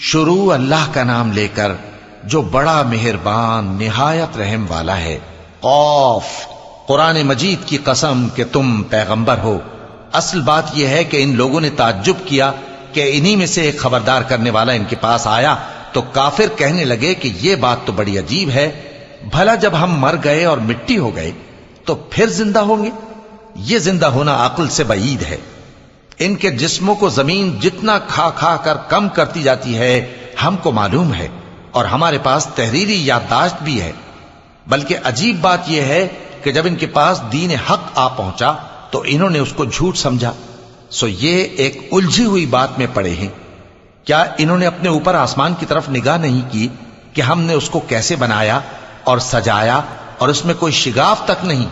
شروع اللہ کا نام لے کر جو بڑا مہربان نہایت رحم والا ہے۔ قاف، قرآن مجید کی قسم کہ تم پیغمبر ہو۔ اصل بات یہ ہے کہ ان لوگوں نے تعجب کیا کہ انہی میں سے ایک خبردار کرنے والا ان کے پاس آیا تو کافر کہنے لگے کہ یہ بات تو بڑی عجیب ہے، بھلا جب ہم مر گئے اور مٹی ہو گئے تو پھر زندہ ہوں گے؟ یہ زندہ ہونا عقل سے بعید ہے۔ ان کے جسموں کو زمین جتنا کھا کھا کر کم کرتی جاتی ہے ہم کو معلوم ہے، اور ہمارے پاس تحریری یادداشت بھی ہے۔ بلکہ عجیب بات یہ ہے کہ جب ان کے پاس دین حق آ پہنچا تو انہوں نے اس کو جھوٹ سمجھا۔ سو یہ ایک الجھی ہوئی بات میں پڑے ہیں۔ کیا انہوں نے اپنے اوپر آسمان کی طرف نگاہ نہیں کی کہ ہم نے اس کو کیسے بنایا اور سجایا اور اس میں کوئی شگاف تک نہیں؟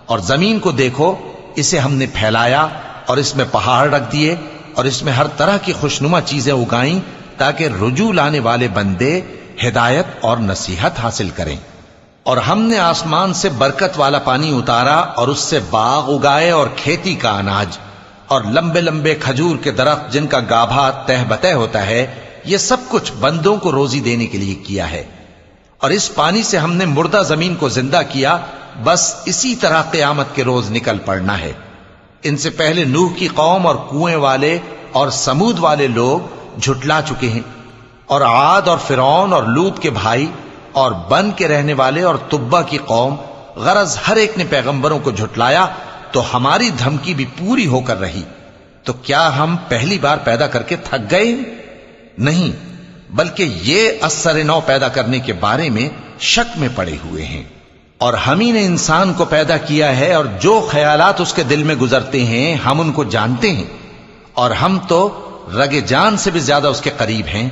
اور زمین کو دیکھو، اسے ہم نے پھیلایا اور اس میں پہاڑ رکھ دیے اور اس میں ہر طرح کی خوشنما چیزیں اگائیں تاکہ رجوع لانے والے بندے ہدایت اور نصیحت حاصل کریں۔ اور ہم نے آسمان سے برکت والا پانی اتارا اور اس سے باغ اگائے اور کھیتی کا اناج اور لمبے لمبے کھجور کے درخت جن کا گابھا تہ بتہ ہوتا ہے، یہ سب کچھ بندوں کو روزی دینے کے لیے کیا ہے۔ اور اس پانی سے ہم نے مردہ زمین کو زندہ کیا، بس اسی طرح قیامت کے روز نکل پڑنا ہے۔ ان سے پہلے نوح کی قوم اور کنویں والے اور سمود والے لوگ جھٹلا چکے ہیں، اور عاد اور فرعون اور لوط کے بھائی اور بن کے رہنے والے اور تبا کی قوم، غرض ہر ایک نے پیغمبروں کو جھٹلایا تو ہماری دھمکی بھی پوری ہو کر رہی۔ تو کیا ہم پہلی بار پیدا کر کے تھک گئے؟ نہیں، بلکہ یہ اثر نو پیدا کرنے کے بارے میں شک میں پڑے ہوئے ہیں۔ اور ہم ہی نے انسان کو پیدا کیا ہے، اور جو خیالات اس کے دل میں گزرتے ہیں ہم ان کو جانتے ہیں، اور ہم تو رگ جان سے بھی زیادہ اس کے قریب ہیں۔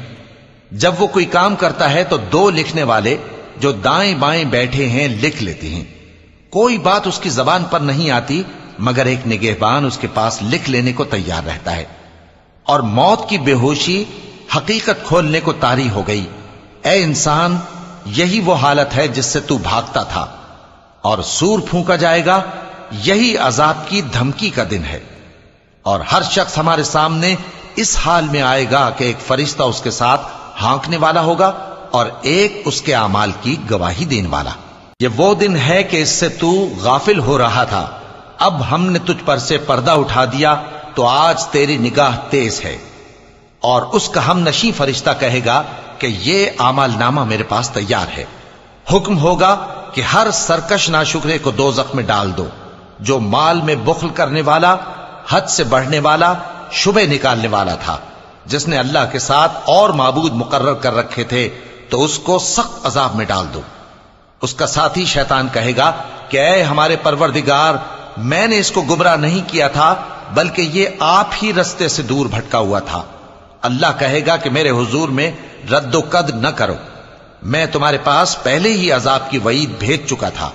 جب وہ کوئی کام کرتا ہے تو دو لکھنے والے جو دائیں بائیں بیٹھے ہیں لکھ لیتے ہیں۔ کوئی بات اس کی زبان پر نہیں آتی مگر ایک نگہبان اس کے پاس لکھ لینے کو تیار رہتا ہے۔ اور موت کی بے ہوشی حقیقت کھولنے کو طاری ہو گئی۔ اے انسان، یہی وہ حالت ہے جس سے تو بھاگتا تھا، اور سور پھونکا جائے گا، یہی عذاب کی دھمکی کا دن ہے۔ اور ہر شخص ہمارے سامنے اس حال میں آئے گا کہ ایک فرشتہ اس کے ساتھ ہانکنے والا ہوگا اور ایک اس کے اعمال کی گواہی دینے والا۔ یہ وہ دن ہے کہ اس سے تو غافل ہو رہا تھا، اب ہم نے تجھ پر سے پردہ اٹھا دیا تو آج تیری نگاہ تیز ہے۔ اور اس کا ہم نشیں فرشتہ کہے گا کہ یہ اعمال نامہ میرے پاس تیار ہے۔ حکم ہوگا کہ ہر سرکش ناشکرے کو دوزخ میں ڈال دو، جو مال میں بخل کرنے والا، حد سے بڑھنے والا، شبہ نکالنے والا تھا، جس نے اللہ کے ساتھ اور معبود مقرر کر رکھے تھے، تو اس کو سخت عذاب میں ڈال دو۔ اس کا ساتھی شیطان کہے گا کہ اے ہمارے پروردگار، میں نے اس کو گمراہ نہیں کیا تھا بلکہ یہ آپ ہی رستے سے دور بھٹکا ہوا تھا۔ اللہ کہے گا کہ میرے حضور میں رد و قد نہ کرو، میں تمہارے پاس پہلے ہی عذاب کی وعید بھیج چکا تھا۔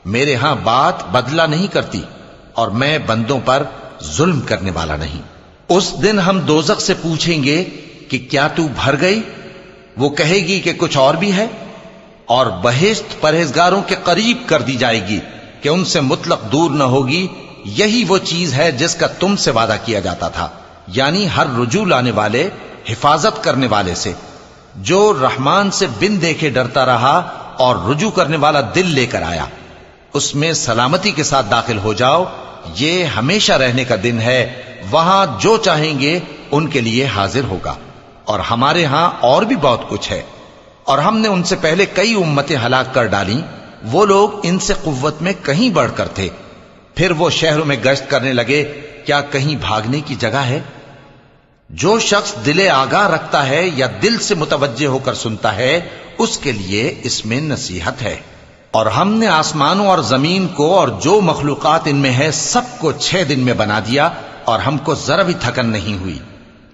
میرے ہاں بات بدلہ نہیں کرتی، اور میں بندوں پر ظلم کرنے والا نہیں۔ اس دن ہم دوزخ سے پوچھیں گے کہ کیا تو بھر گئی؟ وہ کہے گی کہ کچھ اور بھی ہے، اور بہشت پرہیزگاروں کے قریب کر دی جائے گی کہ ان سے مطلق دور نہ ہوگی۔ یہی وہ چیز ہے جس کا تم سے وعدہ کیا جاتا تھا، یعنی ہر رجوع لانے والے، حفاظت کرنے والے سے، جو رحمان سے بن دیکھے ڈرتا رہا اور رجوع کرنے والا دل لے کر آیا، اس میں سلامتی کے ساتھ داخل ہو جاؤ۔ یہ ہمیشہ رہنے کا دن ہے، وہاں جو چاہیں گے ان کے لیے حاضر ہوگا۔ اور ہمارے ہاں اور بھی بہت کچھ ہے، اور ہم نے ان سے پہلے کئی امتیں ہلاک کر ڈالیں، وہ لوگ ان سے قوت میں کہیں بڑھ کر تھے۔ پھر وہ شہروں میں گشت کرنے لگے، کیا کہیں بھاگنے کی جگہ ہے؟ جو شخص دل آگاہ رکھتا ہے یا دل سے متوجہ ہو کر سنتا ہے، اس کے لیے اس میں نصیحت ہے۔ اور ہم نے آسمانوں اور زمین کو اور جو مخلوقات ان میں ہے سب کو 6 دن میں بنا دیا، اور ہم کو ذرا بھی تھکن نہیں ہوئی۔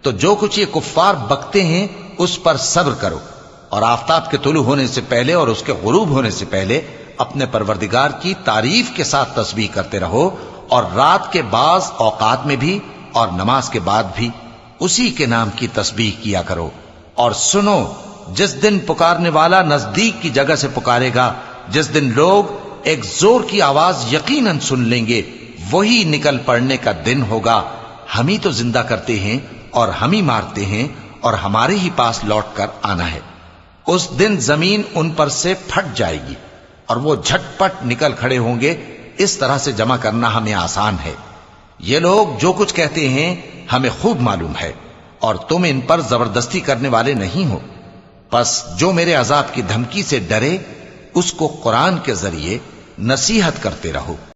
تو جو کچھ یہ کفار بکتے ہیں اس پر صبر کرو، اور آفتاب کے طلوع ہونے سے پہلے اور اس کے غروب ہونے سے پہلے اپنے پروردگار کی تعریف کے ساتھ تسبیح کرتے رہو، اور رات کے بعض اوقات میں بھی اور نماز کے بعد بھی اسی کے نام کی تسبیح کیا کرو۔ اور سنو، جس دن پکارنے والا نزدیک کی جگہ سے پکارے گا، جس دن لوگ ایک زور کی آواز یقیناً سن لیں گے، وہی نکل پڑنے کا دن ہوگا۔ ہم ہی تو زندہ کرتے ہیں اور ہم ہی مارتے ہیں، اور ہمارے ہی پاس لوٹ کر آنا ہے۔ اس دن زمین ان پر سے پھٹ جائے گی اور وہ جھٹ پٹ نکل کھڑے ہوں گے۔ اس طرح سے جمع کرنا ہمیں آسان ہے۔ یہ لوگ جو کچھ کہتے ہیں ہمیں خوب معلوم ہے، اور تم ان پر زبردستی کرنے والے نہیں ہو۔ پس جو میرے عذاب کی دھمکی سے ڈرے اس کو قرآن کے ذریعے نصیحت کرتے رہو۔